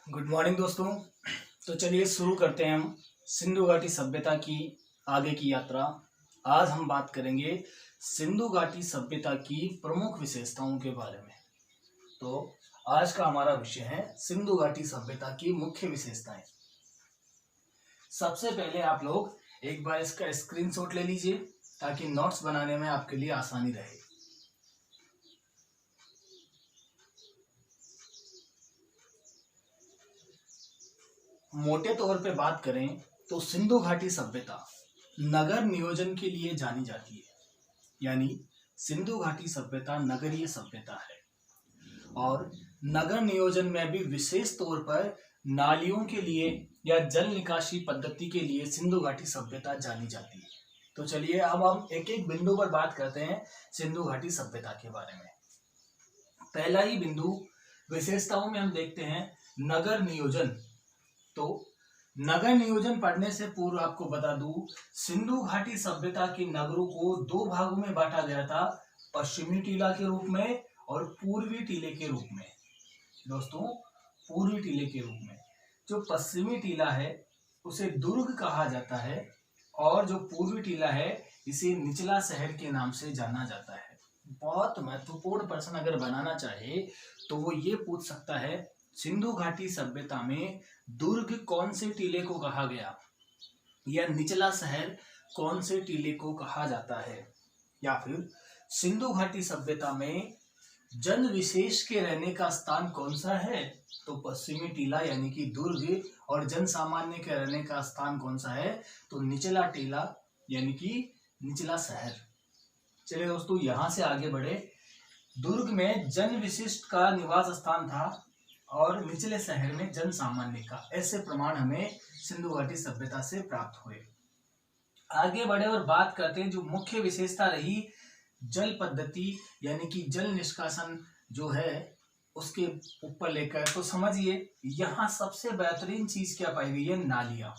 Good morning दोस्तों। तो चलिए शुरू करते हैं हम सिंधु घाटी सभ्यता की आगे की यात्रा। आज हम बात करेंगे सिंधु घाटी सभ्यता की प्रमुख विशेषताओं के बारे में। तो आज का हमारा विषय है सिंधु घाटी सभ्यता की मुख्य विशेषताएं। सबसे पहले आप लोग एक बार इसका स्क्रीनशॉट ले लीजिए ताकि नोट्स बनाने में आपके लिए आसानी रहे। मोटे तौर पे बात करें तो सिंधु घाटी सभ्यता नगर नियोजन के लिए जानी जाती है, यानी सिंधु घाटी सभ्यता नगरीय सभ्यता है और नगर नियोजन में भी विशेष तौर पर नालियों के लिए या जल निकासी पद्धति के लिए सिंधु घाटी सभ्यता जानी जाती है। तो चलिए अब हम एक एक बिंदु पर बात करते हैं सिंधु घाटी सभ्यता के बारे में। पहला ही बिंदु विशेषताओं में हम देखते हैं नगर नियोजन। तो नगर नियोजन पढ़ने से पूर्व आपको बता दूं, सिंधु घाटी सभ्यता के नगरों को दो भागों में बांटा गया था, पश्चिमी टीला के रूप में और पूर्वी टीले के रूप में। दोस्तों, पूर्वी टीले के रूप में जो पश्चिमी टीला है उसे दुर्ग कहा जाता है और जो पूर्वी टीला है इसे निचला शहर के नाम से जाना जाता है। बहुत महत्वपूर्ण प्रश्न अगर बनाना चाहे तो वो ये पूछ सकता है, सिंधु घाटी सभ्यता में दुर्ग कौन से टीले को कहा गया या निचला शहर कौन से टीले को कहा जाता है, या फिर सिंधु घाटी सभ्यता में जन विशेष के रहने का स्थान कौन सा है, तो पश्चिमी टीला यानी कि दुर्ग, और जन सामान्य के रहने का स्थान कौन सा है, तो निचला टीला यानी कि निचला शहर। चलिए दोस्तों, यहां से आगे बढ़े। दुर्ग में जन विशिष्ट का निवास स्थान था और निचले शहर में जन सामान्य का। ऐसे प्रमाण हमें सिंधु घाटी सभ्यता से प्राप्त हुए। आगे बढ़े और बात करते हैं जो मुख्य विशेषता रही जल पद्धति यानी कि जल निष्कासन जो है उसके ऊपर लेकर। तो समझिए यहाँ सबसे बेहतरीन चीज क्या पाई गई है, नालियां।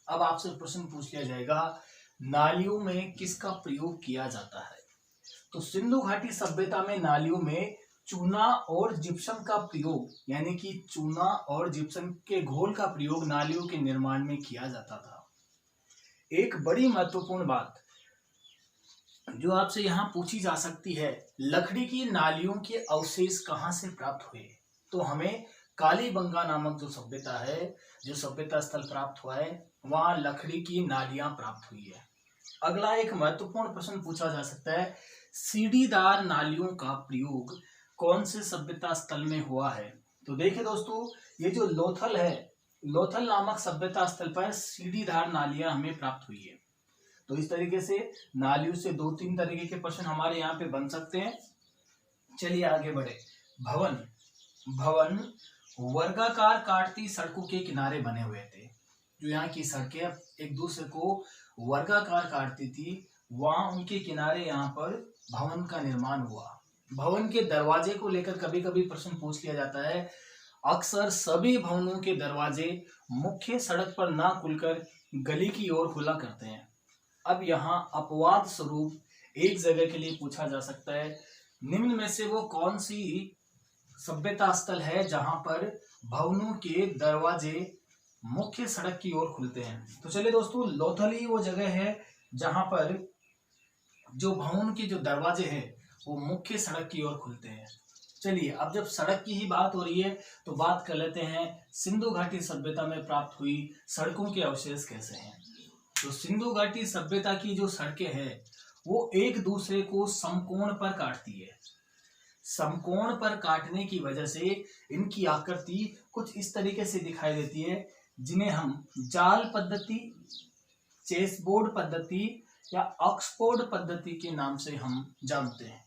अब आपसे प्रश्न पूछ लिया जाएगा, नालियों में किसका प्रयोग किया जाता है। तो सिंधु घाटी सभ्यता में नालियों में चूना और जिप्सम का प्रयोग, यानी कि चूना और जिप्सम के घोल का प्रयोग नालियों के निर्माण में किया जाता था। एक बड़ी महत्वपूर्ण बात जो आपसे यहाँ पूछी जा सकती है, लकड़ी की नालियों के अवशेष कहाँ से प्राप्त हुए, तो हमें कालीबंगा नामक जो सभ्यता है, जो सभ्यता स्थल प्राप्त हुआ है, वहां लकड़ी की नालियां प्राप्त हुई है। अगला एक महत्वपूर्ण प्रश्न पूछा जा सकता है, सीढ़ीदार नालियों का प्रयोग कौन से सभ्यता स्थल में हुआ है। तो देखिए दोस्तों, ये जो लोथल है, लोथल नामक सभ्यता स्थल पर सीढ़ीदार नालियां हमें प्राप्त हुई है। तो इस तरीके से नालियों से दो तीन तरीके के प्रश्न हमारे यहाँ पे बन सकते हैं। चलिए आगे बढ़े। भवन, भवन वर्गाकार काटती सड़कों के किनारे बने हुए थे। जो यहाँ की सड़कें एक दूसरे को वर्गाकार काटती थी, वहां उनके किनारे यहाँ पर भवन का निर्माण हुआ। भवन के दरवाजे को लेकर कभी कभी प्रश्न पूछ लिया जाता है। अक्सर सभी भवनों के दरवाजे मुख्य सड़क पर ना खुलकर गली की ओर खुला करते हैं। अब यहाँ अपवाद स्वरूप एक जगह के लिए पूछा जा सकता है, निम्न में से वो कौन सी सभ्यता स्थल है जहां पर भवनों के दरवाजे मुख्य सड़क की ओर खुलते हैं। तो चलिए दोस्तों, लोथल ही वो जगह है जहां पर जो भवन के जो दरवाजे हैं वो मुख्य सड़क की ओर खुलते हैं। चलिए अब जब सड़क की ही बात हो रही है तो बात कर लेते हैं सिंधु घाटी सभ्यता में प्राप्त हुई सड़कों के अवशेष कैसे हैं। तो सिंधु घाटी सभ्यता की जो सड़कें हैं वो एक दूसरे को समकोण पर काटती है। समकोण पर काटने की वजह से इनकी आकृति कुछ इस तरीके से दिखाई देती है, जिन्हें हम जाल पद्धति, चेसबोर्ड पद्धति या ऑक्सफोर्ड पद्धति के नाम से हम जानते हैं।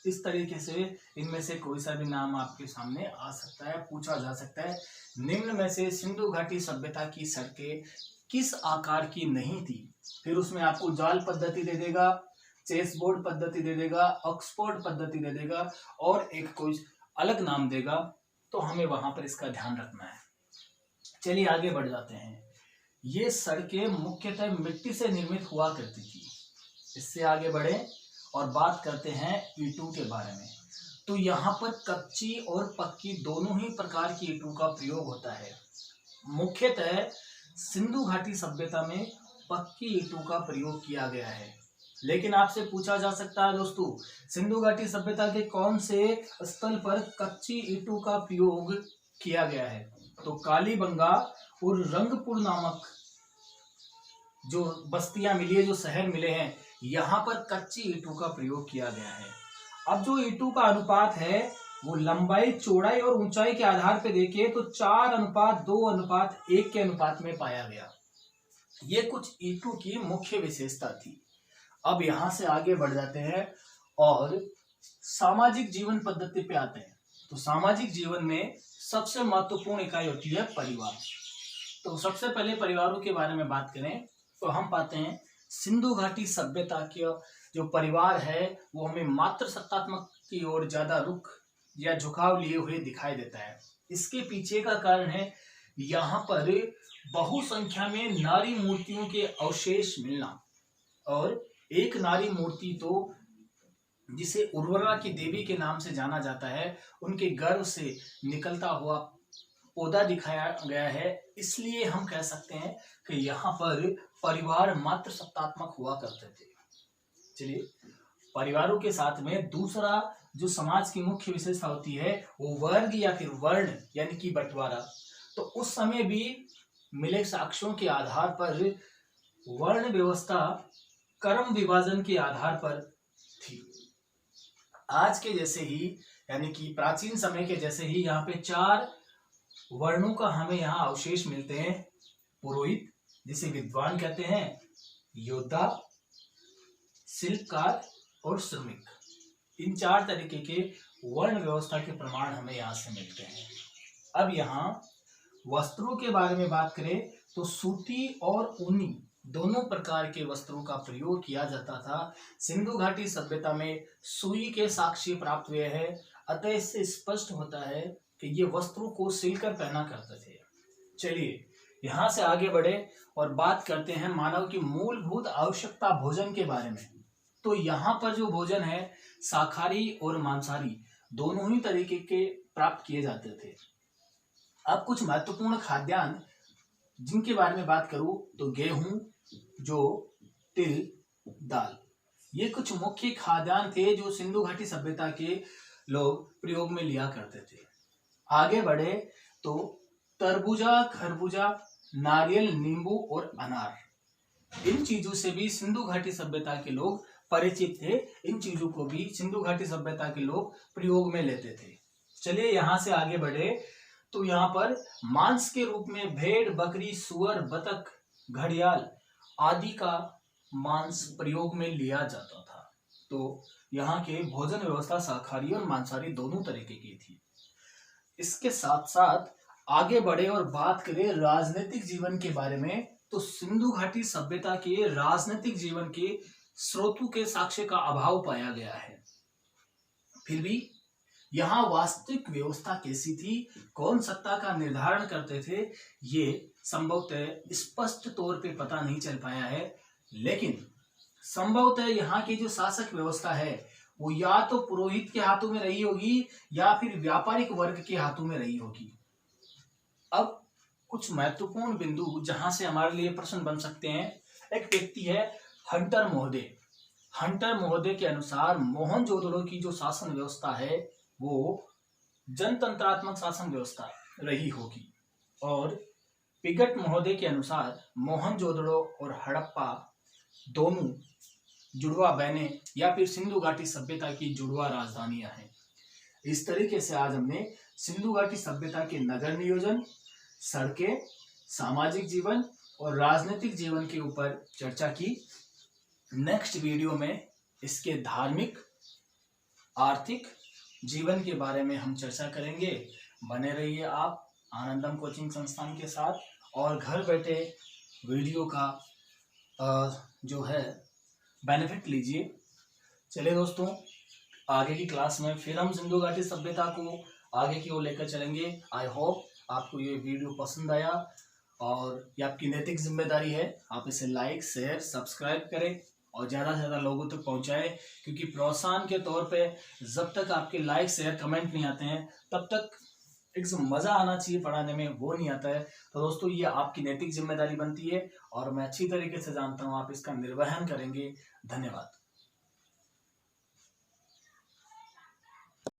इस तरीके से इनमें से कोई सा भी नाम आपके सामने आ सकता है, पूछा जा सकता है। निम्न में से सिंधु घाटी सभ्यता की सड़कें किस आकार की नहीं थी, फिर उसमें आपको जाल पद्धति दे देगा, चेसबोर्ड पद्धति दे देगा, ऑक्सफोर्ड पद्धति दे देगा और एक कोई अलग नाम देगा। तो हमें वहां पर इसका ध्यान रखना है। चलिए आगे बढ़ जाते हैं। ये सड़कें मुख्यतः मिट्टी से निर्मित हुआ करती थी। इससे आगे बढ़े और बात करते हैं ईंटों के बारे में। तो यहाँ पर कच्ची और पक्की दोनों ही प्रकार की ईंटों का प्रयोग होता है। मुख्यतः सिंधु घाटी सभ्यता में पक्की ईंटों का प्रयोग किया गया है। लेकिन आपसे पूछा जा सकता है दोस्तों, सिंधु घाटी सभ्यता के कौन से स्थल पर कच्ची ईंटों का प्रयोग किया गया है? तो कालीबंगा और रंगपुर नामक जो बस्तियां मिली है, जो शहर मिले हैं, यहाँ पर कच्ची ईंटों का प्रयोग किया गया है। अब जो ईंटों का अनुपात है वो लंबाई, चौड़ाई और ऊंचाई के आधार पर देखें तो 4:2:1 के अनुपात में पाया गया। ये कुछ ईंटों की मुख्य विशेषता थी। अब यहां से आगे बढ़ जाते हैं और सामाजिक जीवन पद्धति पे आते हैं। तो सामाजिक जीवन में सबसे महत्वपूर्ण इकाई होती है परिवार। तो सबसे पहले परिवारों के बारे में बात करें तो हम पाते हैं सिंधु घाटी सभ्यता के जो परिवार है वो हमें मातृ सत्तात्मक की ओर ज्यादा रुख या झुकाव लिए हुए दिखाई देता है। इसके पीछे का कारण है यहाँ पर बहुसंख्या में नारी मूर्तियों के अवशेष मिलना। और एक नारी मूर्ति तो जिसे उर्वरा की देवी के नाम से जाना जाता है, उनके गर्भ से निकलता हुआ पौधा दिखाया गया है। इसलिए हम कह सकते हैं कि यहाँ पर परिवार मातृ सत्तात्मक हुआ करते थे। चलिए, परिवारों के साथ में दूसरा जो समाज की मुख्य विशेषता होती है वो वर्ग या फिर वर्ण यानी कि बंटवारा। तो उस समय भी मिले साक्ष्यों के आधार पर वर्ण व्यवस्था कर्म विभाजन के आधार पर थी। आज के जैसे ही यानी कि प्राचीन समय के जैसे ही यहाँ पे 4 वर्णों का हमें यहाँ अवशेष मिलते हैं। पुरोहित जिसे विद्वान कहते हैं, योद्धा, शिल्पकार और श्रमिक, इन 4 तरीके के वर्ण व्यवस्था के प्रमाण हमें यहाँ से मिलते हैं। अब यहाँ वस्त्रों के बारे में बात करें तो सूती और ऊनी दोनों प्रकार के वस्त्रों का प्रयोग किया जाता था। सिंधु घाटी सभ्यता में सुई के साक्ष्य प्राप्त हुए हैं, अतः इससे स्पष्ट होता है कि ये वस्त्रों को सिलकर पहना करते थे। चलिए यहाँ से आगे बढ़े और बात करते हैं मानव की मूलभूत आवश्यकता भोजन के बारे में। तो यहाँ पर जो भोजन है शाकाहारी और मांसाहारी दोनों ही तरीके के प्राप्त किए जाते थे। अब कुछ महत्वपूर्ण खाद्यान्न जिनके बारे में बात करूं तो गेहूं, जौ, तिल, दाल, ये कुछ मुख्य खाद्यान्न थे जो सिंधु घाटी सभ्यता के लोग प्रयोग में लिया करते थे। आगे बढ़े तो तरबूजा, खरबूजा, नारियल, नींबू और अनार, इन चीजों से भी सिंधु घाटी सभ्यता के लोग परिचित थे। इन चीजों को भी सिंधु घाटी सभ्यता के लोग प्रयोग में लेते थे। चलिए यहाँ से आगे बढ़े तो यहाँ पर मांस के रूप में भेड़, बकरी, सुअर, बतख, घड़ियाल आदि का मांस प्रयोग में लिया जाता था। तो यहाँ के भोजन व्यवस्था शाकाहारी और मांसाहारी दोनों तरीके की थी। इसके साथ साथ आगे बढ़े और बात करें राजनीतिक जीवन के बारे में तो सिंधु घाटी सभ्यता के राजनीतिक जीवन के स्रोतों के साक्ष्य का अभाव पाया गया है। फिर भी यहाँ वास्तविक व्यवस्था कैसी थी, कौन सत्ता का निर्धारण करते थे, ये संभवतः स्पष्ट तौर पे पता नहीं चल पाया है। लेकिन संभवतः यहाँ की जो शासक व्यवस्था है वो या तो पुरोहित के हाथों में रही होगी या फिर व्यापारिक वर्ग के हाथों में रही होगी। अब कुछ महत्वपूर्ण बिंदु जहां से हमारे लिए प्रश्न बन सकते हैं। एक व्यक्ति है हंटर महोदय। हंटर महोदय के अनुसार मोहनजोदड़ो की जो शासन व्यवस्था है वो जनतंत्रात्मक शासन व्यवस्था रही होगी। और पिगट महोदय के अनुसार मोहनजोदड़ो और हड़प्पा दोनों जुड़वा बहने या फिर सिंधु घाटी सभ्यता की जुड़वा राजधानियां हैं। इस तरीके से आज हमने सिंधु घाटी सभ्यता के नगर नियोजन, सड़कें, सामाजिक जीवन और राजनीतिक जीवन के ऊपर चर्चा की। नेक्स्ट वीडियो में इसके धार्मिक, आर्थिक जीवन के बारे में हम चर्चा करेंगे। बने रहिए आप आनंदम कोचिंग संस्थान के साथ और घर बैठे वीडियो का जो है बेनिफिट लीजिए। चलिए दोस्तों, आगे की क्लास में फिर हम सिंधु घाटी सभ्यता को आगे की ओर लेकर चलेंगे। आई होप आपको ये वीडियो पसंद आया और ये आपकी नैतिक जिम्मेदारी है, आप इसे लाइक, शेयर, सब्सक्राइब करें और ज़्यादा से ज़्यादा लोगों तक पहुंचाए, क्योंकि प्रोत्साहन के तौर पे जब तक आपके लाइक शेयर कमेंट नहीं आते हैं तब तक एक जो मज़ा आना चाहिए पढ़ाने में वो नहीं आता है। तो दोस्तों ये आपकी नैतिक जिम्मेदारी बनती है और मैं अच्छी तरीके से जानता हूँ आप इसका निर्वहन करेंगे। धन्यवाद।